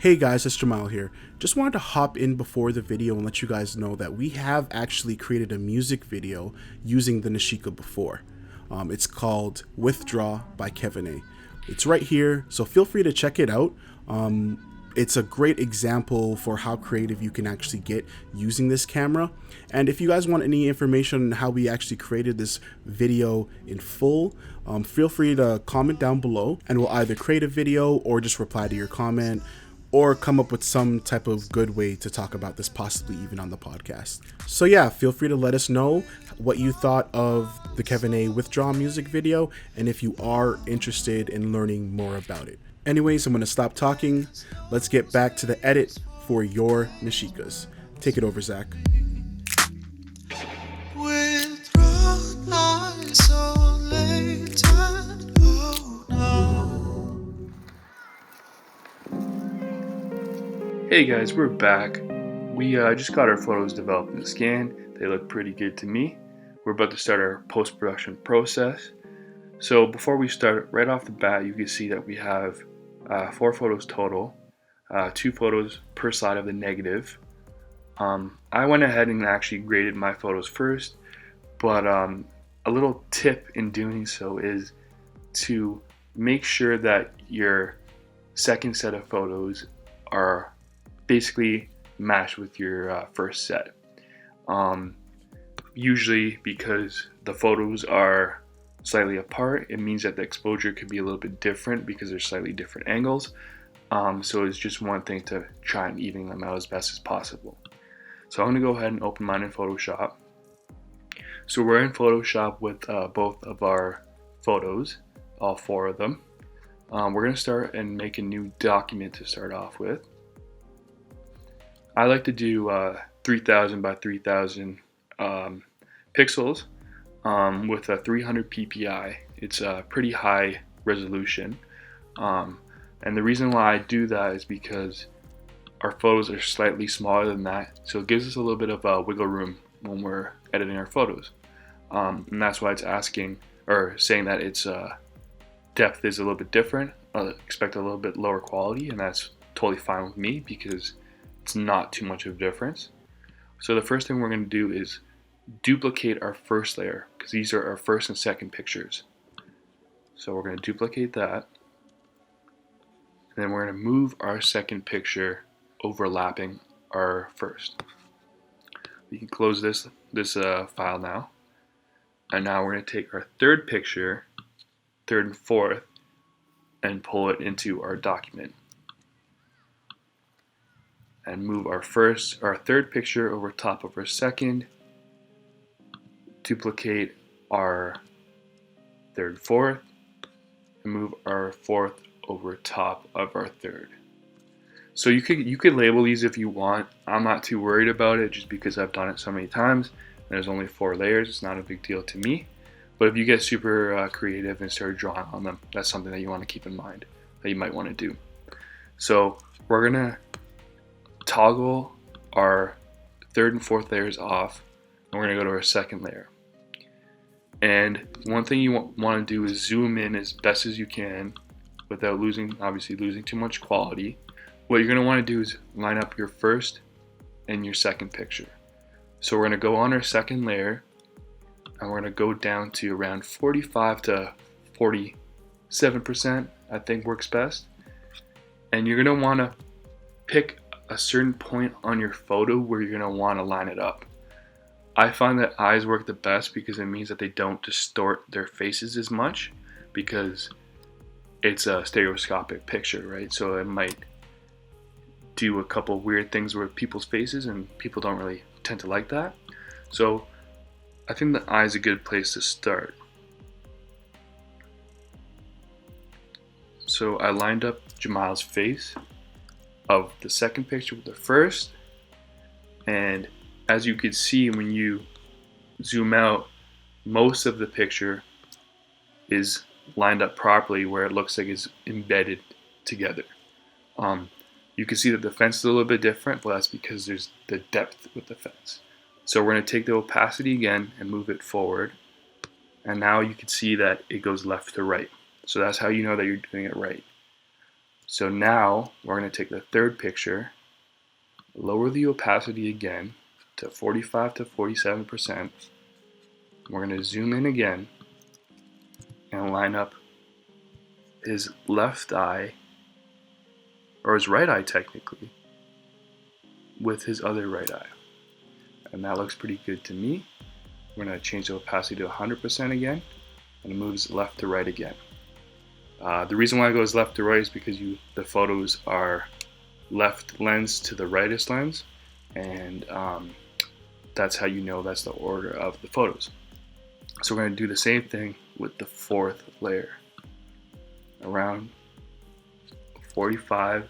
Hey guys, it's Jamal here. Just wanted to hop in before the video and let you guys know that we have actually created a music video using the Nishika before. It's called Withdraw by Kevin A. It's right here, so feel free to check it out. It's a great example for how creative you can actually get using this camera. And if you guys want any information on how we actually created this video in full, feel free to comment down below and we'll either create a video or just reply to your comment or come up with some type of good way to talk about this, possibly even on the podcast. So yeah, feel free to let us know what you thought of the Kevin A Withdraw music video and if you are interested in learning more about it. Anyways, I'm going to stop talking. Let's get back to the edit for your Nishikas. Take it over, Zach. Hey guys, we're back. We just got our photos developed and scanned. They look pretty good to me. We're about to start our post-production process. So before we start, right off the bat, you can see that we have 4 photos total, 2 photos per side of the negative. I went ahead and actually graded my photos first, but a little tip in doing so is to make sure that your second set of photos are basically match with your first set. Usually because the photos are slightly apart, it means that the exposure could be a little bit different because they're slightly different angles. So it's just one thing to try and even them out as best as possible. So I'm gonna go ahead and open mine in Photoshop. So we're in Photoshop with both of our photos, all 4 of them. We're gonna start and make a new document to start off with. I like to do 3000 by 3000 pixels with a 300 ppi. It's a pretty high resolution, and the reason why I do that is because our photos are slightly smaller than that, so it gives us a little bit of wiggle room when we're editing our photos, and that's why it's asking or saying that its depth is a little bit different. Expect a little bit lower quality, and that's totally fine with me because it's not too much of a difference. So the first thing we're going to do is duplicate our first layer because these are our first and second pictures. So we're going to duplicate that, and then we're going to move our second picture overlapping our first. We can close this file now, and now we're going to take our third picture, third and fourth, and pull it into our document. And move our third picture over top of our second, duplicate our third and fourth, and move our fourth over top of our third. So you could label these if you want. I'm not too worried about it just because I've done it so many times. There's only 4 layers, it's not a big deal to me. But if you get super creative and start drawing on them, that's something that you want to keep in mind that you might want to do. So we're gonna toggle our third and fourth layers off, and we're going to go to our second layer. And one thing you want to do is zoom in as best as you can without obviously losing too much quality. What you're going to want to do is line up your first and your second picture. So we're going to go on our second layer, and we're going to go down to around 45 to 47%, I think works best. And you're going to want to pick a certain point on your photo where you're going to want to line it up. I find that eyes work the best because it means that they don't distort their faces as much because it's a stereoscopic picture, right? So it might do a couple weird things with people's faces, and people don't really tend to like that. So I think the eye is a good place to start. So I lined up Jamal's face of the second picture with the first, and as you can see when you zoom out, most of the picture is lined up properly where it looks like it's embedded together. You can see that the fence is a little bit different, but that's because there's the depth with the fence. So we're going to take the opacity again and move it forward, and now you can see that it goes left to right. So that's how you know that you're doing it right. So now we're going to take the third picture, lower the opacity again to 45 to 47%. We're going to zoom in again and line up his left eye, or his right eye technically, with his other right eye. And that looks pretty good to me. We're going to change the opacity to 100% again, and it moves left to right again. The reason why it goes left to right is because the photos are left lens to the rightest lens, and that's how you know that's the order of the photos. So we're going to do the same thing with the fourth layer, around 45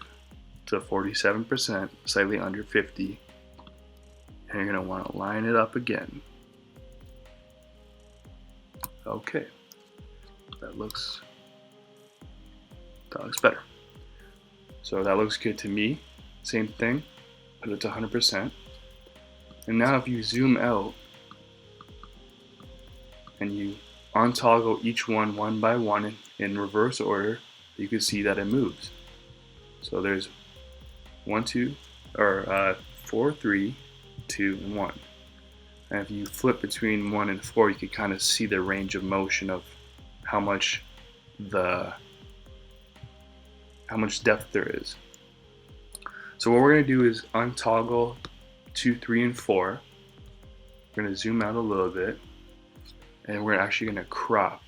to 47%, slightly under 50, and you're going to want to line it up again. Okay, that looks better. So that looks good to me. Same thing, put it to 100%. And now if you zoom out and you untoggle each one by one in reverse order, you can see that it moves. So there's 4, 3, 2, and 1. And if you flip between 1 and 4, you can kind of see the range of motion of how much depth there is. So what we're going to do is untoggle 2, 3, and 4. We're going to zoom out a little bit, and we're actually going to crop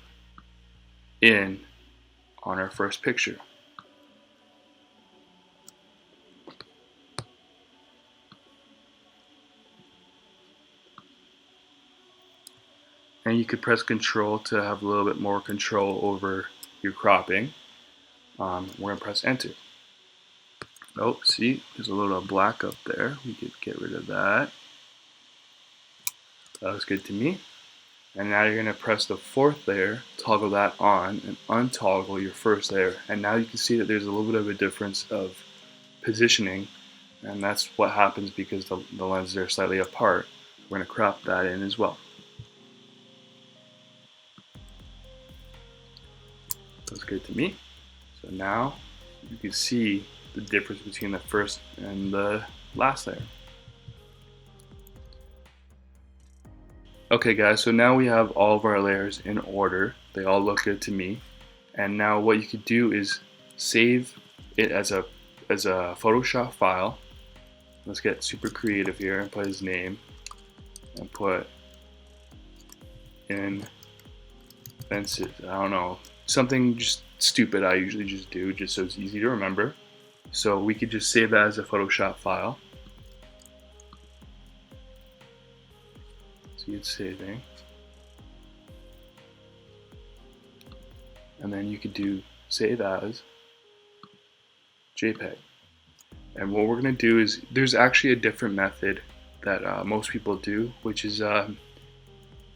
in on our first picture. And you could press Control to have a little bit more control over your cropping. We're going to press Enter. Oh, see, there's a little black up there. We could get rid of that. That looks good to me. And now you're going to press the fourth layer, toggle that on, and untoggle your first layer. And now you can see that there's a little bit of a difference of positioning, and that's what happens because the lenses are slightly apart. We're going to crop that in as well. Looks good to me. So now you can see the difference between the first and the last layer. Okay guys, so now we have all of our layers in order. They all look good to me. And now what you could do is save it as a Photoshop file. Let's get super creative here and put his name and put in fences. I don't know, something just stupid I usually just do just so it's easy to remember. So we could just save that as a Photoshop file. See, it's saving. And then you could do save as JPEG. And what we're going to do is, there's actually a different method that most people do, which is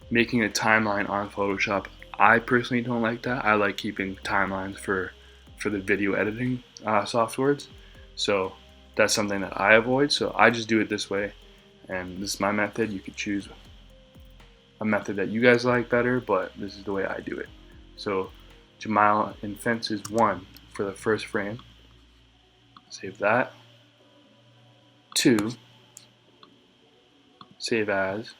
making a timeline on Photoshop. I personally don't like that. I like keeping timelines for the video editing softwares. So that's something that I avoid. So I just do it this way. And this is my method. You could choose a method that you guys like better, but this is the way I do it. So Jamal in fences 1 for the first frame. Save that. 2. Save as.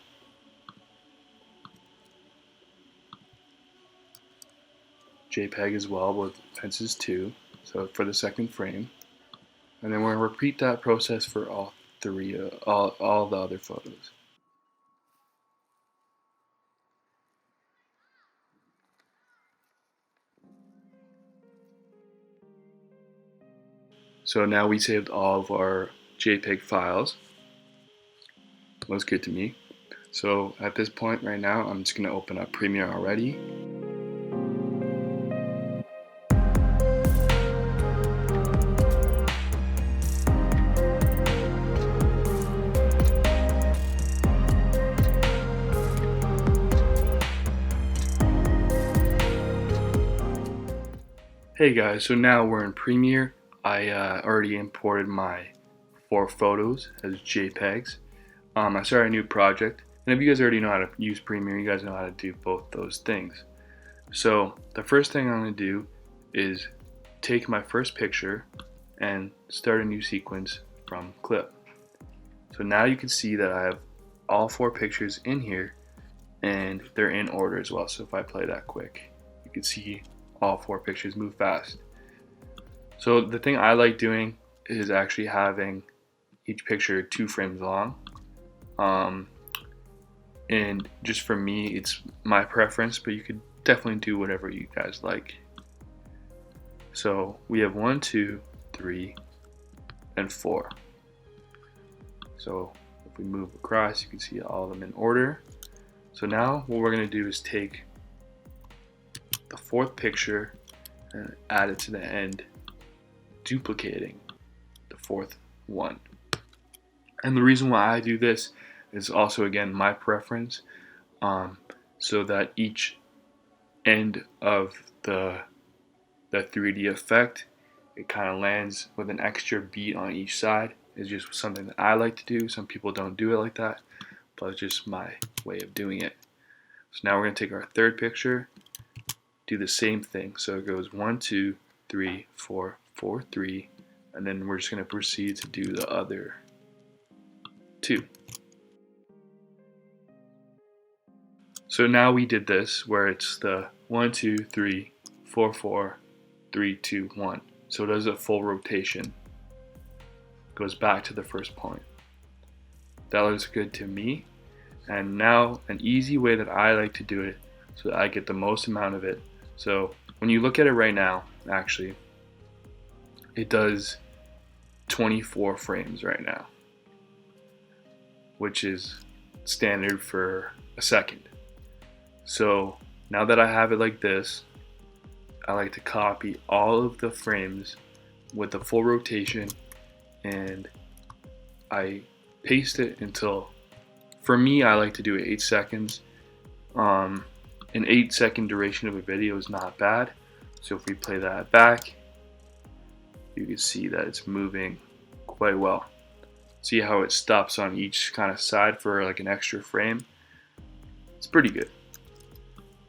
JPEG as well with fences 2. So for the second frame. And then we're going to repeat that process for all the other photos. So now we saved all of our JPEG files. Looks good to me. So at this point right now, I'm just going to open up Premiere already. Hey guys, so now we're in Premiere. I already imported my 4 photos as JPEGs. I started a new project, and if you guys already know how to use Premiere, you guys know how to do both those things. So the first thing I'm going to do is take my first picture and start a new sequence from clip. So now you can see that I have all 4 pictures in here, and they're in order as well. So if I play that quick, you can see all 4 pictures move fast. So the thing I like doing is actually having each picture 2 frames long. And just for me, it's my preference, but you could definitely do whatever you guys like. So we have 1, 2, 3, and 4. So if we move across, you can see all of them in order. So now what we're going to do is take the 4th picture and add it to the end, duplicating the 4th one. And the reason why I do this is also, again, my preference, so that each end of the 3D effect, it kind of lands with an extra beat on each side. It's just something that I like to do. Some people don't do it like that, but it's just my way of doing it. So now we're going to take our 3rd picture, do the same thing. So it goes 1, 2, 3, 4, 4, 3, and then we're just going to proceed to do the other 2. So now we did this where it's the 1, 2, 3, 4, 4, 3, 2, 1. So it does a full rotation. Goes back to the first point. That looks good to me. And now an easy way that I like to do it so that I get the most amount of it. So when you look at it right now, actually, it does 24 frames right now, which is standard for a second. So now that I have it like this, I like to copy all of the frames with the full rotation, and I paste it until, for me, I like to do it 8 seconds. An 8-second duration of a video is not bad. So if we play that back, you can see that it's moving quite well. See how it stops on each kind of side for like an extra frame? It's pretty good.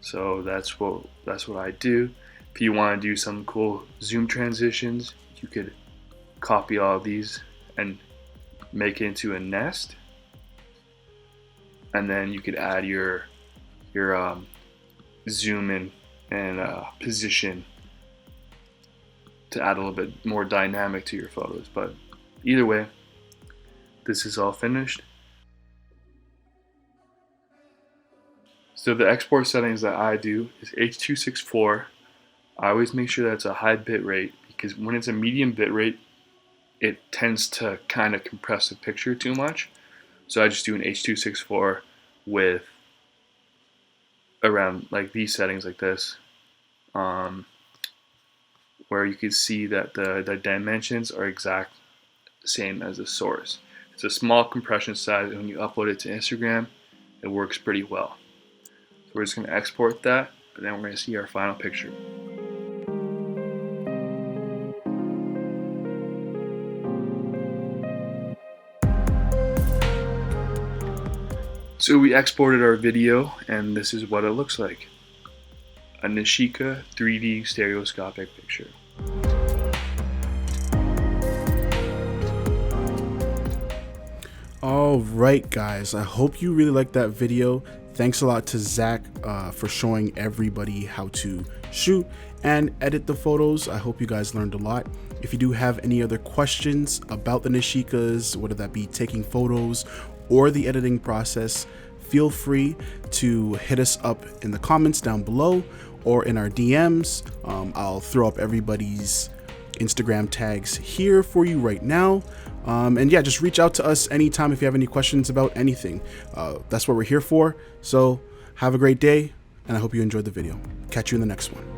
So that's what I do. If you want to do some cool zoom transitions, you could copy all of these and make it into a nest, and then you could add your zoom in and position to add a little bit more dynamic to your photos. But either way, this is all finished. So the export settings that I do is H.264. I always make sure that it's a high bit rate, because when it's a medium bit rate, it tends to kind of compress the picture too much. So I just do an H.264 with around like these settings like this, where you can see that the dimensions are exact same as the source. It's a small compression size, and when you upload it to Instagram, it works pretty well. So we're just going to export that, and then we're going to see our final picture. So we exported our video, and this is what it looks like. A Nishika 3D stereoscopic picture. Alright guys, I hope you really liked that video. Thanks a lot to Zach for showing everybody how to shoot and edit the photos. I hope you guys learned a lot. If you do have any other questions about the Nishikas, whether that be taking photos or the editing process, feel free to hit us up in the comments down below or in our DMs. I'll throw up everybody's Instagram tags here for you right now. And yeah, just reach out to us anytime if you have any questions about anything. That's what we're here for. So have a great day, and I hope you enjoyed the video. Catch you in the next one.